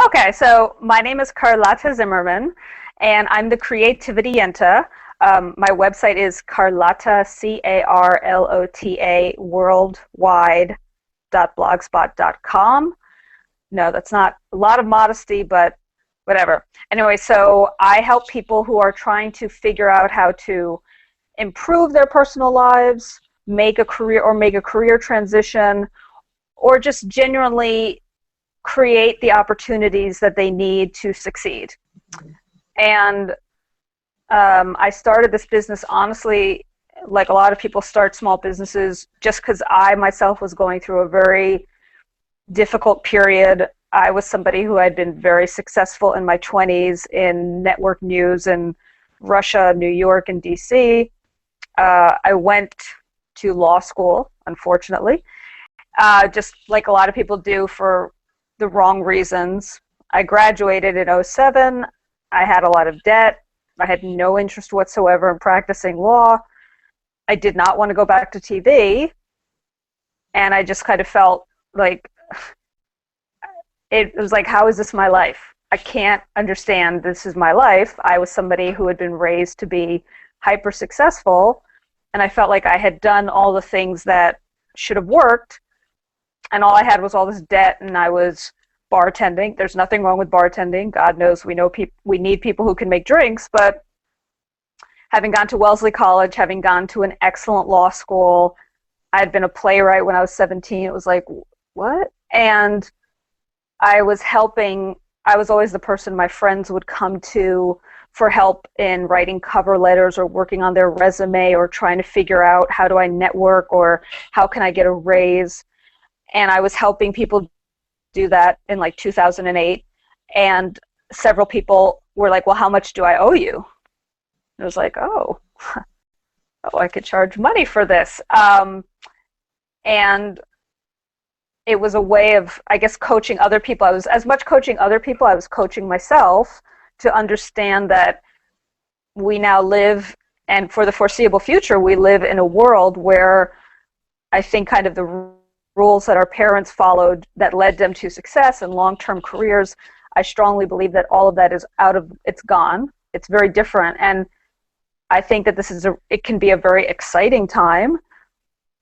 Okay, so my name is Carlota Zimmerman, and I'm the Creativity Yenta. My website is Carlota, Carlota, worldwide.blogspot.com. No, that's not a lot of modesty, but whatever. Anyway, so I help people who are trying to figure out how to improve their personal lives, make a career transition, or just genuinely create the opportunities that they need to succeed. And I started this business, honestly, like a lot of people start small businesses, just because I myself was going through a very difficult period. I was somebody who had been very successful in my 20s in network news in Russia, New York, and DC. I went to law school, unfortunately, just like a lot of people do for the wrong reasons. I graduated in '07. I had a lot of debt. I had no interest whatsoever in practicing law. I did not want to go back to TV. And I just kind of felt like, it was like, how is this my life? I can't understand this is my life. I was somebody who had been raised to be hyper successful, and I felt like I had done all the things that should have worked, and all I had was all this debt, and I was bartending. There's nothing wrong with bartending. God knows we need people who can make drinks, but having gone to Wellesley College, having gone to an excellent law school, I had been a playwright when I was 17. It was like, what? And I was always the person my friends would come to for help in writing cover letters or working on their resume or trying to figure out how do I network or how can I get a raise. And I was helping people do that in like 2008. And several people were like, well, how much do I owe you? And I was like, oh, I could charge money for this. And it was a way of, I guess, coaching other people. I was as much coaching other people, I was coaching myself to understand that we now live, and for the foreseeable future, we live in a world where I think kind of the rules that our parents followed that led them to success and long-term careers, I strongly believe that all of that is it's gone. It's very different. And I think that it can be a very exciting time.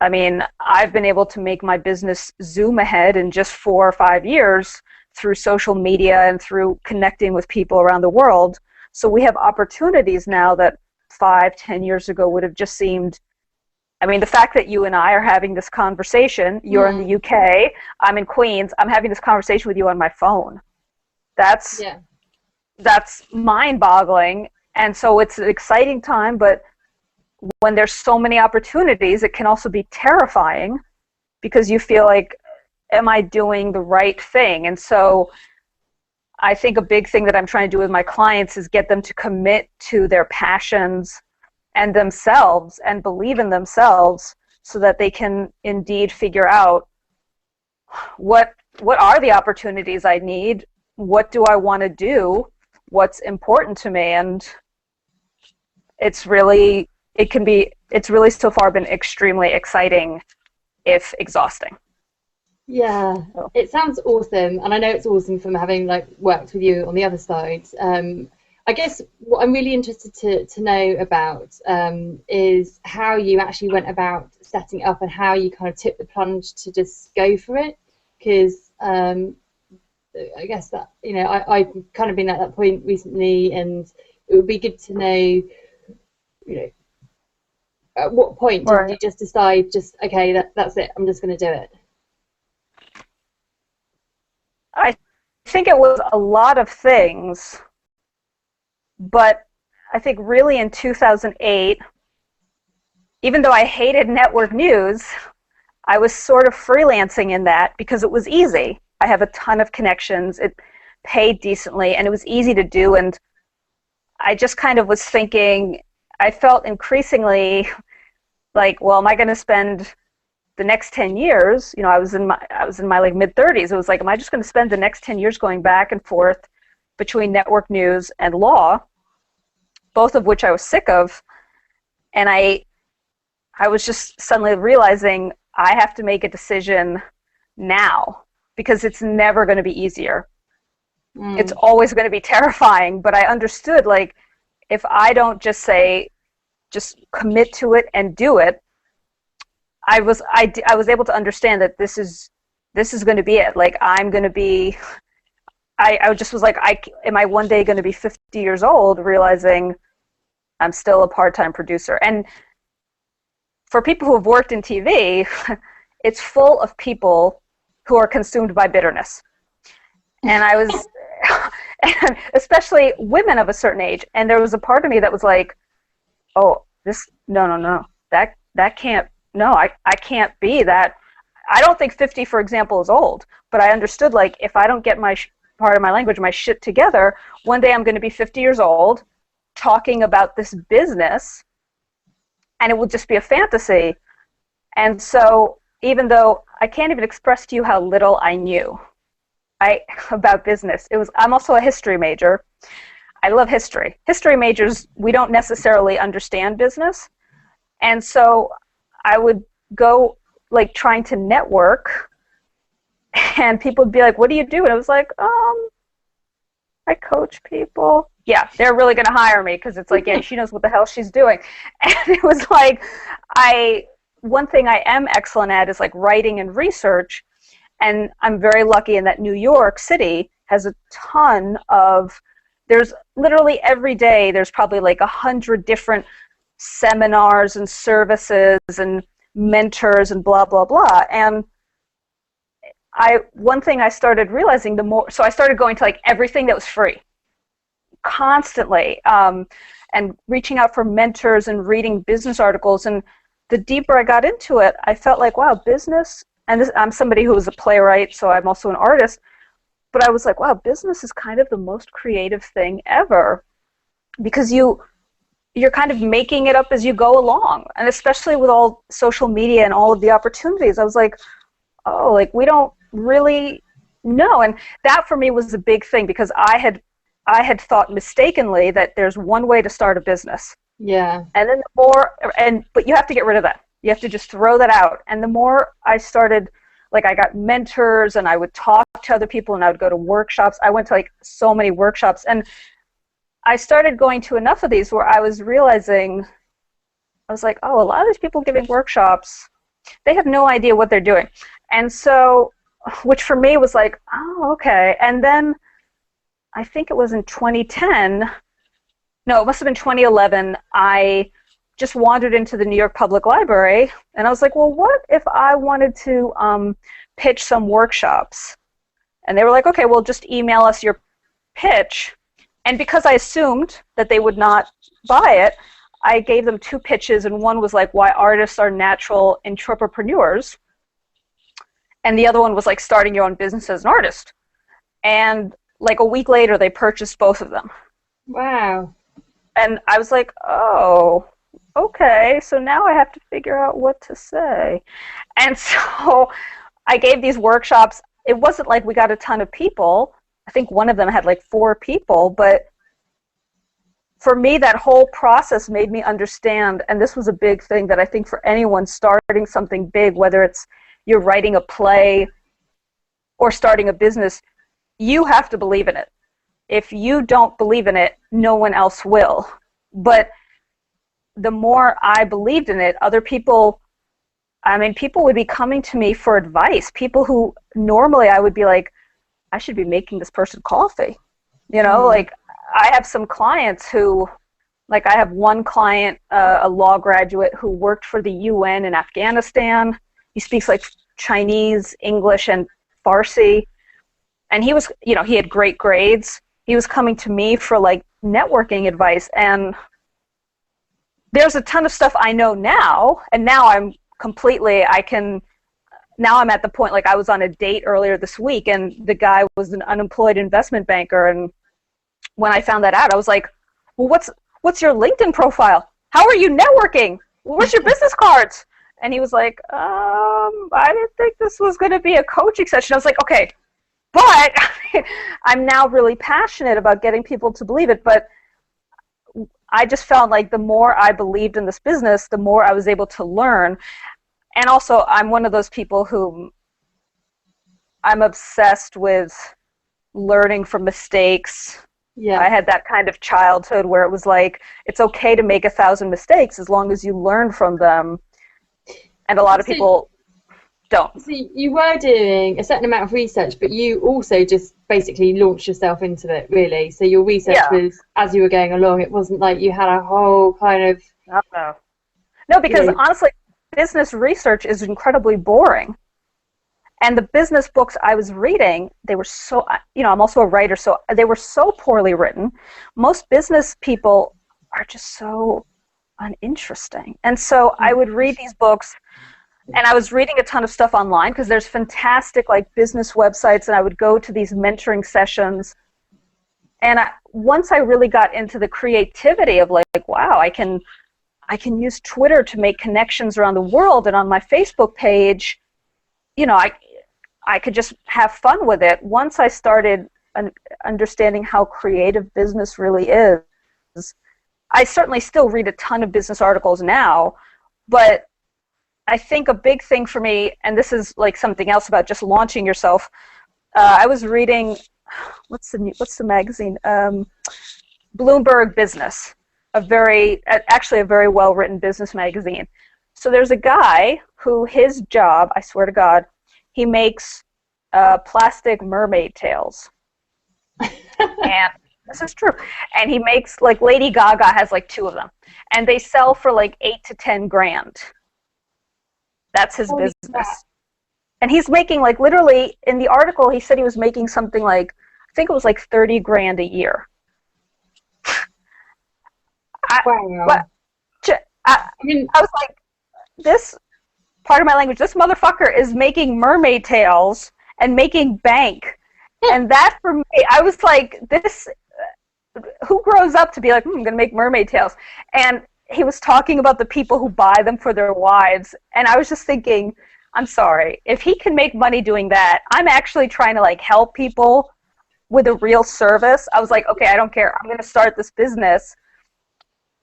I mean, I've been able to make my business zoom ahead in just 4 or 5 years through social media and through connecting with people around the world. So we have opportunities now that 5, 10 years ago would have just seemed, I mean, the fact that you and I are having this conversation, you're in the UK, I'm in Queens, I'm having this conversation with you on my phone. That's mind-boggling. And so it's an exciting time, but when there's so many opportunities, it can also be terrifying because you feel like, am I doing the right thing? And so I think a big thing that I'm trying to do with my clients is get them to commit to their passions and themselves and believe in themselves so that they can indeed figure out what are the opportunities I need, what do I want to do, what's important to me. And it's really so far been extremely exciting, if exhausting. Yeah, it sounds awesome, and I know it's awesome from having worked with you on the other side. I guess what I'm really interested to know about is how you actually went about setting it up and how you kind of took the plunge to just go for it. Because I guess that, I've kind of been at that point recently, and it would be good to know, at what point did you just decide, okay, that's it, I'm just going to do it? I think it was a lot of things, but I think really in 2008, even though I hated network news, I was sort of freelancing in that because it was easy. I have a ton of connections, it paid decently, and it was easy to do, and I just kind of was thinking, I felt increasingly like, well, am I going to spend the next 10 years, I was in my like mid-30s, it was like, am I just going to spend the next 10 years going back and forth between network news and law, both of which I was sick of? And I was just suddenly realizing I have to make a decision now because it's never going to be easier. It's always going to be terrifying, but I understood, like, if I don't just commit to it and do it, I was able to understand that this is going to be it. Like, I'm going to be, I just was like, am I one day going to be 50 years old realizing I'm still a part-time producer? And for people who have worked in TV, it's full of people who are consumed by bitterness. And I was, and especially women of a certain age. And there was a part of me that was like, oh, no, that can't, no, I can't be that. I don't think 50, for example, is old, but I understood, like, if I don't get my part of my language, my shit together, one day I'm going to be 50 years old talking about this business, and it will just be a fantasy. And so even though I can't even express to you how little I knew about business, I'm also a history major. I love history. History majors, we don't necessarily understand business. And so I would go, like, trying to network, and people would be like, what do you do? And I was like, I coach people. Yeah, they're really going to hire me, because it's like, yeah, she knows what the hell she's doing. And it was like, one thing I am excellent at is, like, writing and research. And I'm very lucky in that New York City has a ton of, there's literally every day, there's probably like 100 different seminars and services and mentors and blah, blah, blah. And one thing I started realizing, so I started going to, like, everything that was free constantly, and reaching out for mentors and reading business articles. And the deeper I got into it, I felt like, wow, business, and I'm somebody who was a playwright, so I'm also an artist, but I was like, wow, business is kind of the most creative thing ever, because you're kind of making it up as you go along. And especially with all social media and all of the opportunities, I was like, oh, like, we don't really know. And that for me was a big thing, because I had thought mistakenly that there's one way to start a business. Yeah. And then but you have to get rid of that. You have to just throw that out. And the more I started, like, I got mentors, and I would talk to other people, and I would go to workshops. I went to, like, so many workshops, and I started going to enough of these where I was realizing, I was like, oh, a lot of these people giving workshops, they have no idea what they're doing. And so, which for me was like, oh, okay. And then I think it was in 2010, no, it must have been 2011, I just wandered into the New York Public Library, and I was like, well, what if I wanted to pitch some workshops? And they were like, okay, well, just email us your pitch. And because I assumed that they would not buy it, I gave them 2 pitches, and one was like, why artists are natural entrepreneurs, and the other one was like, starting your own business as an artist. And like a week later, they purchased both of them. Wow. And I was like, oh, okay, so now I have to figure out what to say. And so I gave these workshops. It wasn't like we got a ton of people. I think one of them had like 4 people, but for me, that whole process made me understand, and this was a big thing that I think for anyone starting something big, whether it's you're writing a play or starting a business, you have to believe in it. If you don't believe in it, no one else will. But the more I believed in it, other people, I mean, people would be coming to me for advice. People who normally I would be like, I should be making this person coffee. You know, like I have some clients who, like I have one client, a law graduate who worked for the UN in Afghanistan. He speaks like Chinese, English, and Farsi. And he was, you know, he had great grades. He was coming to me for like networking advice. And there's a ton of stuff I know now. And now I'm completely, now I'm at the point, like I was on a date earlier this week and the guy was an unemployed investment banker. And when I found that out, I was like, well, what's your LinkedIn profile? How are you networking? Where's your business cards? And he was like, I didn't think this was going to be a coaching session. I was like, okay, but I'm now really passionate about getting people to believe it. But I just felt like the more I believed in this business, the more I was able to learn. And also, I'm one of those people who I'm obsessed with learning from mistakes. Yeah. I had that kind of childhood where it was like, it's okay to make 1,000 mistakes as long as you learn from them. And a lot of people don't. So you were doing a certain amount of research, but you also just basically launched yourself into it, really. So your research was as you were going along. It wasn't like you had a whole kind of... No, because honestly, business research is incredibly boring. And the business books I was reading, they were so, I'm also a writer, so they were so poorly written. Most business people are just so uninteresting. And so I would read these books, and I was reading a ton of stuff online because there's fantastic like business websites, and I would go to these mentoring sessions. And once I really got into the creativity of like, wow, I can use Twitter to make connections around the world, and on my Facebook page, I could just have fun with it. Once I started understanding how creative business really is, I certainly still read a ton of business articles now, but I think a big thing for me, and this is like something else about just launching yourself, I was reading, what's the magazine? Bloomberg Business, actually a very well-written business magazine. So there's a guy who his job, I swear to God, he makes plastic mermaid tails. And this is true. And he makes, like, Lady Gaga has like 2 of them. And they sell for like 8 to 10 grand. That's his business. And he's making, like, literally, in the article, he said he was making something like, I think it was like 30 grand a year. Wow. I was like, this, part of my language, this motherfucker is making mermaid tails and making bank. And that, for me, I was like, this, who grows up to be like, I'm going to make mermaid tails? And he was talking about the people who buy them for their wives. And I was just thinking, I'm sorry, if he can make money doing that, I'm actually trying to like help people with a real service. I was like, okay, I don't care. I'm going to start this business.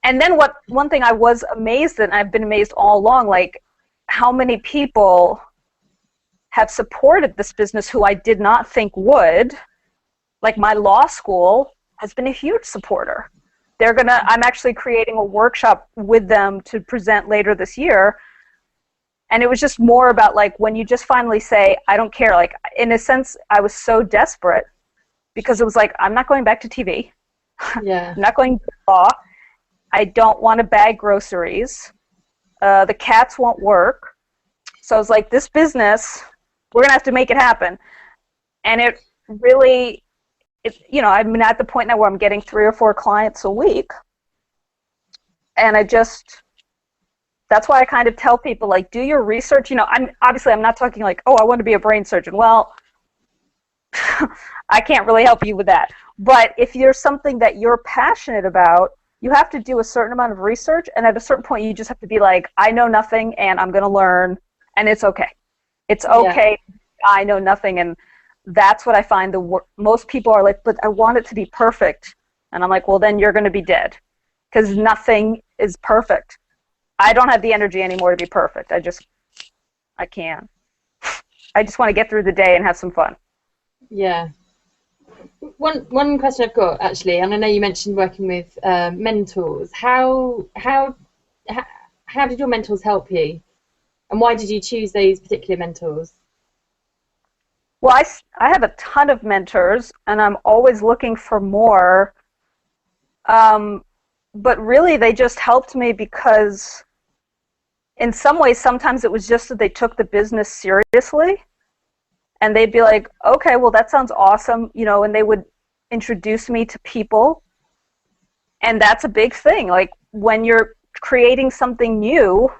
And then one thing I was amazed at, and I've been amazed all along, like how many people have supported this business who I did not think would. Like my law school has been a huge supporter. I'm actually creating a workshop with them to present later this year. And it was just more about like when you just finally say, I don't care. Like in a sense, I was so desperate because it was like, I'm not going back to TV. Yeah. I'm not going to law. I don't want to bag groceries. The cats won't work. So I was like, this business, we're going to have to make it happen. And it really, I'm at the point now where I'm getting 3 or 4 clients a week. And that's why I kind of tell people, like, do your research. I'm not talking like, oh, I want to be a brain surgeon. Well, I can't really help you with that. But if there's something that you're passionate about, you have to do a certain amount of research, and at a certain point, you just have to be like, I know nothing, and I'm going to learn, and it's okay. It's okay. Yeah. I know nothing, and that's what I find most people are like, but I want it to be perfect. And I'm like, well, then you're going to be dead, because nothing is perfect. I don't have the energy anymore to be perfect. I can't. I just want to get through the day and have some fun. Yeah. One question I've got, actually, and I know you mentioned working with mentors. How did your mentors help you, and why did you choose those particular mentors? Well, I have a ton of mentors, and I'm always looking for more. But really, they just helped me because, in some ways, sometimes it was just that they took the business seriously. And they'd be like, okay, well, that sounds awesome, and they would introduce me to people. And that's a big thing. Like, when you're creating something new,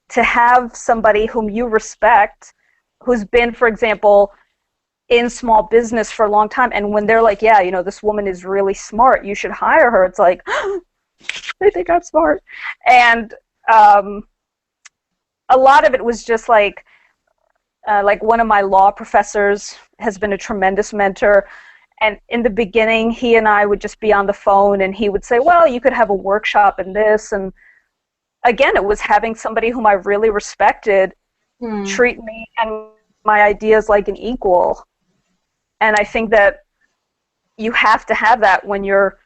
to have somebody whom you respect, who's been, for example, in small business for a long time, and when they're like, yeah, this woman is really smart, you should hire her, it's like, they think I'm smart. And a lot of it was just like one of my law professors has been a tremendous mentor. And in the beginning, he and I would just be on the phone, and he would say, well, you could have a workshop in this. And again, it was having somebody whom I really respected treat me and my ideas like an equal. And I think that you have to have that when you're,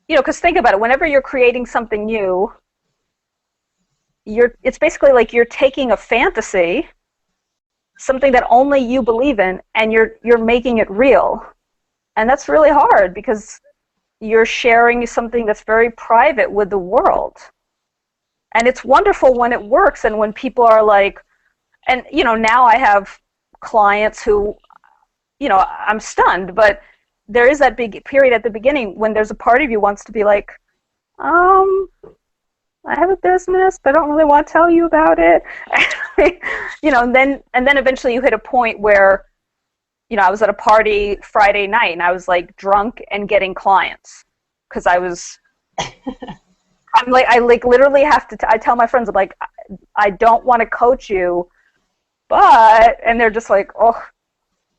because think about it, whenever you're creating something new, it's basically like you're taking a fantasy, something that only you believe in, and you're making it real. And that's really hard because you're sharing something that's very private with the world. And it's wonderful when it works and when people are like, and now I have clients who, I'm stunned, but there is that big period at the beginning when there's a part of you wants to be like, I have a business, but I don't really want to tell you about it. And then eventually you hit a point where, I was at a party Friday night and I was like drunk and getting clients because I literally have to, I tell my friends, I'm like, I don't want to coach you, and they're just like, oh,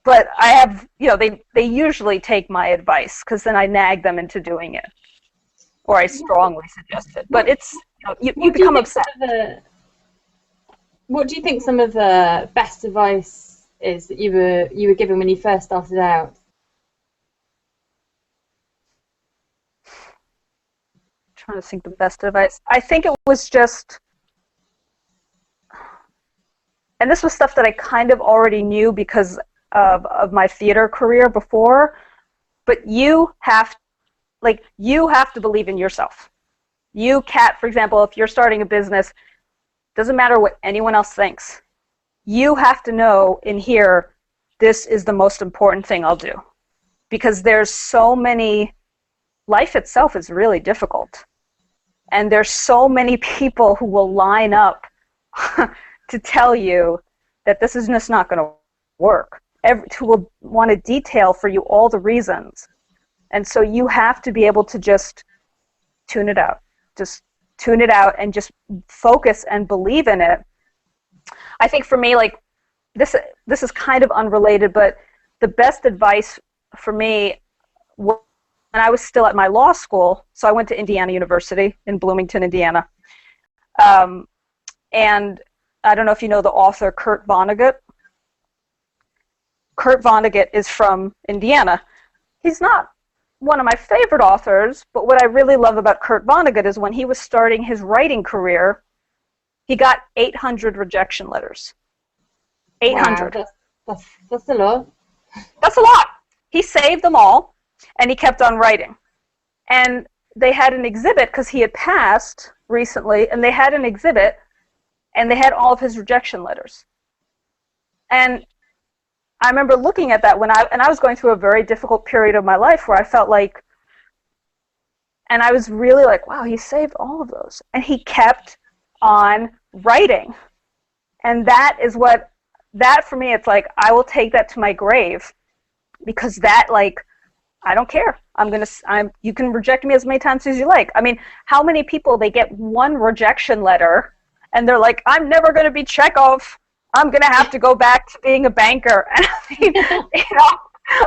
but I have, they usually take my advice because then I nag them into doing it, or I strongly suggest it. But it's, you become upset. What do you think some of the best advice is that you were given when you first started out? I'm trying to think the best advice. I think it was just, and this was stuff that I kind of already knew because of my theater career before, but you have to believe in yourself. You, Kat, for example, if you're starting a business, doesn't matter what anyone else thinks. You have to know in here, this is the most important thing I'll do. Because there's so many, life itself is really difficult. And there's so many people who will line up to tell you that this is just not going to work. Who will want to detail for you all the reasons. And so you have to be able to just tune it out. Just tune it out and just focus and believe in it. I think for me, like, this is kind of unrelated, but the best advice for me, when I was still at my law school, so I went to Indiana University in Bloomington, Indiana. And I don't know if you know the author Kurt Vonnegut. Kurt Vonnegut is from Indiana. He's not one of my favorite authors, but what I really love about Kurt Vonnegut is when he was starting his writing career, he got 800 rejection letters. 800. Wow, that's a lot. That's a lot. He saved them all, and he kept on writing. And they had an exhibit, because he had passed recently, and they had an exhibit, and they had all of his rejection letters. And I remember looking at that I was going through a very difficult period of my life where I felt like, and I was really like, wow, he saved all of those. And he kept on writing. And that for me, it's like, I will take that to my grave, because that, like, I don't care. You can reject me as many times as you like. I mean, how many people, they get one rejection letter and they're like, I'm never going to be Chekhov. I'm going to have to go back to being a banker. And I mean,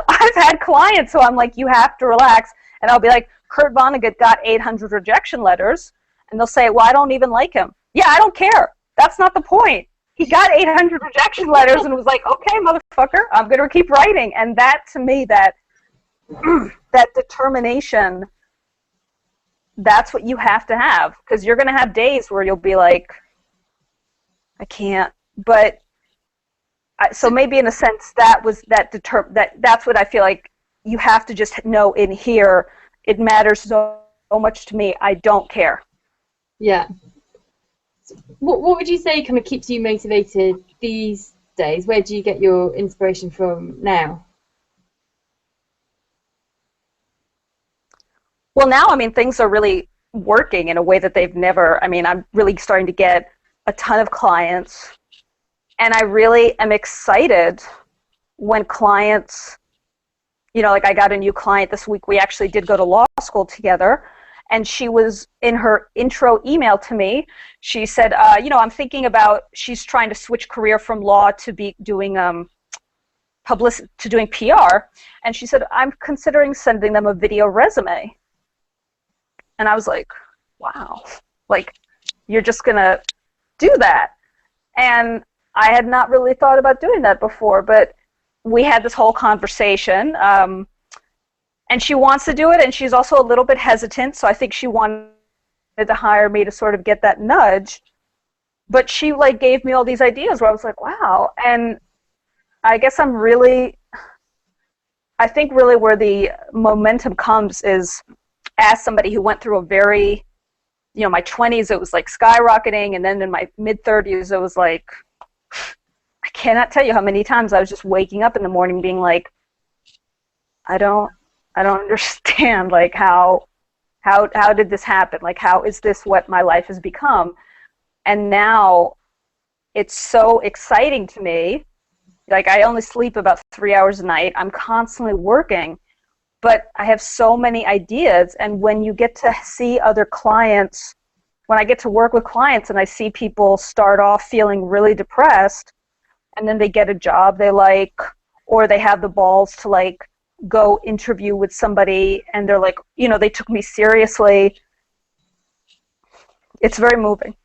I've had clients who I'm like, you have to relax. And I'll be like, Kurt Vonnegut got 800 rejection letters. And they'll say, well, I don't even like him. Yeah, I don't care. That's not the point. He got 800 rejection letters and was like, okay, motherfucker, I'm going to keep writing. And that, to me, that determination, that's what you have to have. Because you're going to have days where you'll be like, I can't. But so maybe in a sense that's what I feel like you have to just know in here. It matters so much to me. I don't care. Yeah. What would you say kind of keeps you motivated these days? Where do you get your inspiration from now? Well, now, I mean, things are really working in a way that they've never. I mean, I'm really starting to get a ton of clients. And I really am excited when clients, like I got a new client this week. We actually did go to law school together. And she was, in her intro email to me, she said, I'm thinking about, she's trying to switch career from law to doing publicity, to doing PR. And she said, I'm considering sending them a video resume. And I was like, wow, like, you're just going to do that. And I had not really thought about doing that before, but we had this whole conversation, and she wants to do it, and she's also a little bit hesitant, so I think she wanted to hire me to sort of get that nudge. But she like gave me all these ideas where I was like, wow. And I guess I think really where the momentum comes is as somebody who went through a very, my 20s, it was like skyrocketing, and then in my mid-30s, it was like, I cannot tell you how many times I was just waking up in the morning being like, I don't understand, like, how did this happen? Like, how is this what my life has become? And now it's so exciting to me. Like, I only sleep about 3 hours a night. I'm constantly working, but I have so many ideas. And when you get to see other clients, when I get to work with clients and I see people start off feeling really depressed, and then they get a job they like, or they have the balls to like go interview with somebody and they're like, they took me seriously. It's very moving.